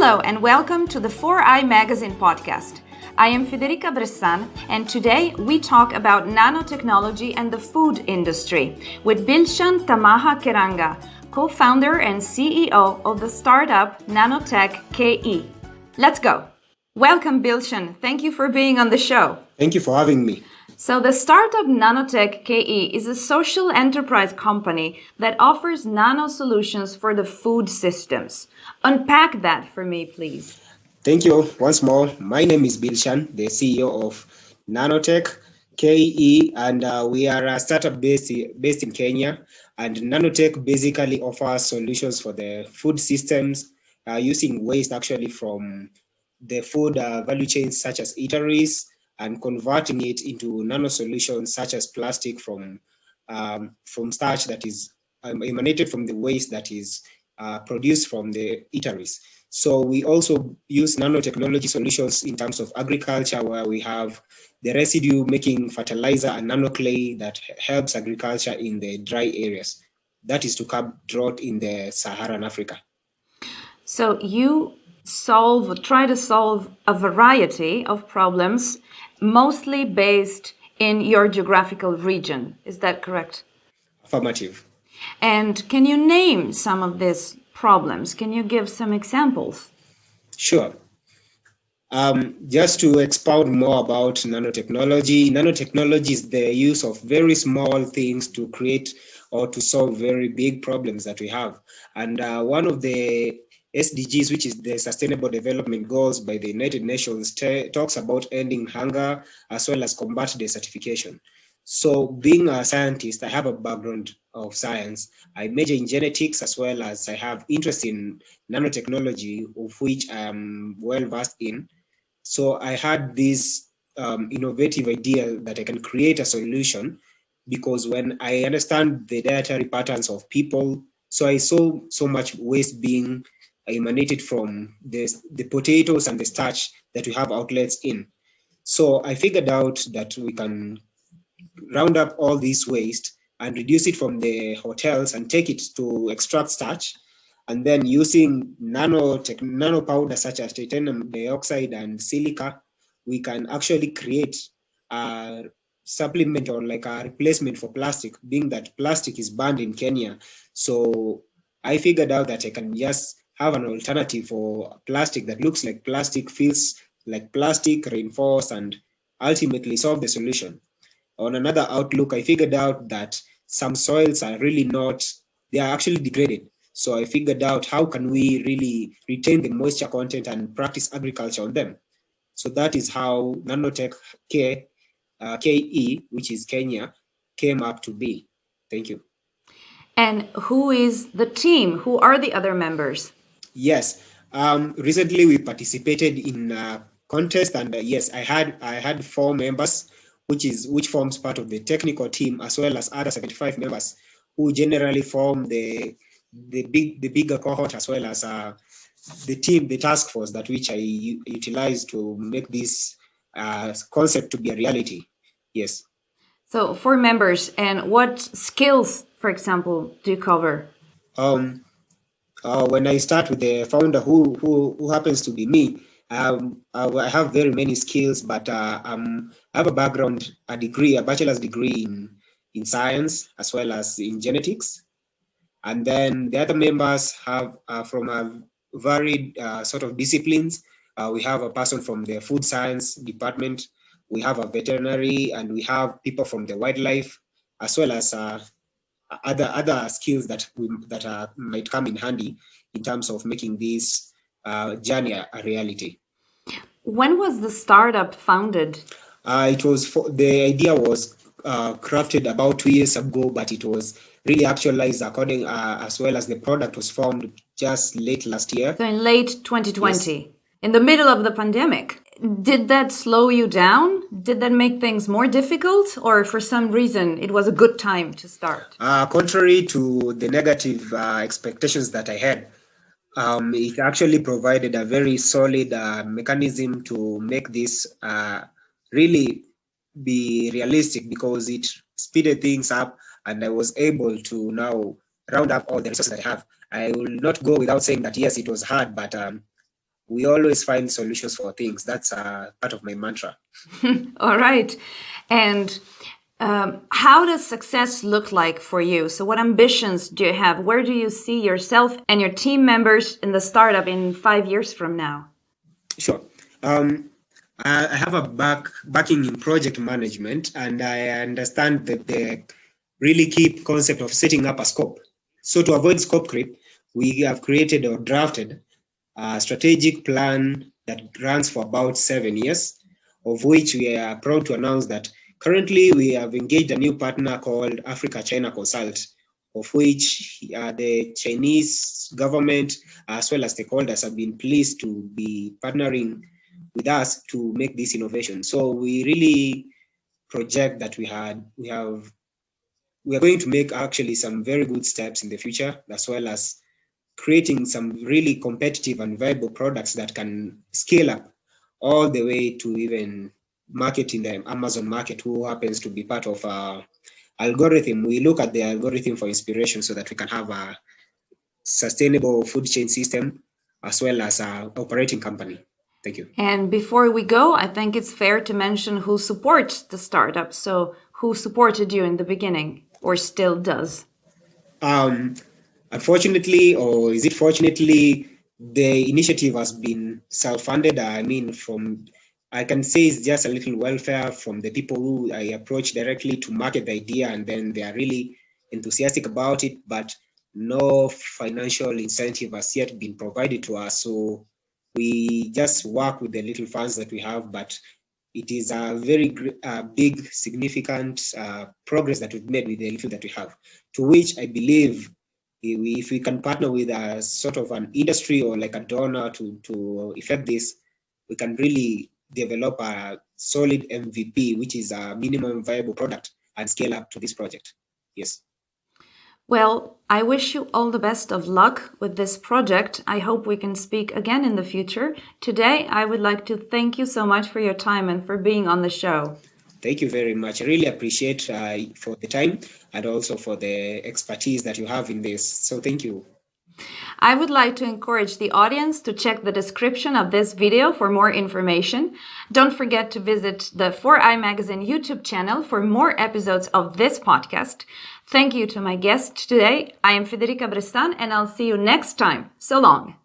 Hello and welcome to the 4i-magazine podcast. I am Federica Bressan and today we talk about nanotechnology and the food industry with Bilshan Tamaha Keranga, co-founder and CEO of the startup NANOTECHNOLOGY. Let's go. Welcome Bilshan. Thank you for being on the show. Thank you for having me. So the startup NANOTECHNOLOGY is a social enterprise company that offers nano solutions for the food systems. Unpack that for me, please. Thank you once more. My name is Bilshan, the CEO of NANOTECHNOLOGY, and we are a startup based in Kenya. And NANOTECH basically offers solutions for the food systems using waste actually from the food value chains such as eateries, and converting it into nano solutions such as plastic from starch that is emanated from the waste that is produced from the eateries. So we also use nanotechnology solutions in terms of agriculture, where we have the residue making fertilizer and nano clay that helps agriculture in the dry areas. That is to curb drought in the Saharan Africa. So you try to solve a variety of problems, mostly based in your geographical region. Is that correct? Affirmative. And can you name some of these problems? Can you give some examples? Sure. Just to expound more about nanotechnology, nanotechnology is the use of very small things to create or to solve very big problems that we have. And one of the SDGs, which is the Sustainable Development Goals by the United Nations, talks about ending hunger as well as combat desertification. So being a scientist, I have a background of science. I major in genetics as well as I have interest in nanotechnology, of which I am well versed in. So I had this innovative idea that I can create a solution, because when I understand the dietary patterns of people, so I saw so much waste being emanated from the potatoes and the starch that we have outlets in. So I figured out that we can round up all this waste and reduce it from the hotels and take it to extract starch. And then using nano powder such as titanium dioxide and silica, we can actually create a supplement or like a replacement for plastic, being that plastic is banned in Kenya. So I figured out that I can just have an alternative for plastic that looks like plastic, feels like plastic, reinforced, and ultimately solve the solution. On another outlook, I figured out that some soils are really they are actually degraded. So I figured out how can we really retain the moisture content and practice agriculture on them. So that is how Nanotech KE, which is Kenya, came up to be. Thank you. And who is the team? Who are the other members? Yes. Recently we participated in a contest, and yes, I had 4 members, which forms part of the technical team, as well as other 75 members who generally form the bigger cohort, as well as the task force that which I utilize to make this concept to be a reality. Yes. So 4 members, and what skills, for example, do you cover? When I start with the founder, who happens to be me, I have very many skills, but I have a bachelor's degree in science as well as in genetics. And then the other members have from a varied sort of disciplines. We have a person from the food science department, we have a veterinary, and we have people from the wildlife, as well as other skills that might come in handy in terms of making this journey a reality. When was the startup founded? The idea was crafted about 2 years ago, but it was really actualized as well as the product was formed just late last year. So in late 2020, yes. In the middle of the pandemic. Did that slow you down? Did that make things more difficult, or for some reason it was a good time to start? Contrary to the negative expectations that I had, it actually provided a very solid mechanism to make this really be realistic, because it speeded things up and I was able to now round up all the resources that I have. I will not go without saying that yes, it was hard, but we always find solutions for things. That's part of my mantra. All right. And how does success look like for you? So what ambitions do you have? Where do you see yourself and your team members in the startup in 5 years from now? Sure. I have a backing in project management, and I understand that the really key concept of setting up a scope. So to avoid scope creep, we have created or drafted a strategic plan that runs for about 7 years, of which we are proud to announce that currently we have engaged a new partner called Africa China Consult, of which the Chinese government as well as stakeholders have been pleased to be partnering with us to make this innovation. So we really project that we are going to make actually some very good steps in the future, as well as creating some really competitive and viable products that can scale up all the way to even market in the Amazon market, who happens to be part of our algorithm. We look at the algorithm for inspiration so that we can have a sustainable food chain system as well as an operating company. Thank you. And before we go, I think it's fair to mention who supports the startup. So who supported you in the beginning or still does? Unfortunately, or is it fortunately, the initiative has been self-funded. I can say it's just a little welfare from the people who I approach directly to market the idea, and then they are really enthusiastic about it, but no financial incentive has yet been provided to us. So we just work with the little funds that we have, but it is a very big, significant progress that we've made with the little that we have, to which I believe if we can partner with a sort of an industry or like a donor to effect this, we can really develop a solid MVP, which is a minimum viable product, and scale up to this project. Yes. Well, I wish you all the best of luck with this project. I hope we can speak again in the future. Today, I would like to thank you so much for your time and for being on the show. Thank you very much. I really appreciate for the time and also for the expertise that you have in this. So thank you. I would like to encourage the audience to check the description of this video for more information. Don't forget to visit the 4i-magazine YouTube channel for more episodes of this podcast. Thank you to my guest today. I am Federica Bressan, and I'll see you next time. So long.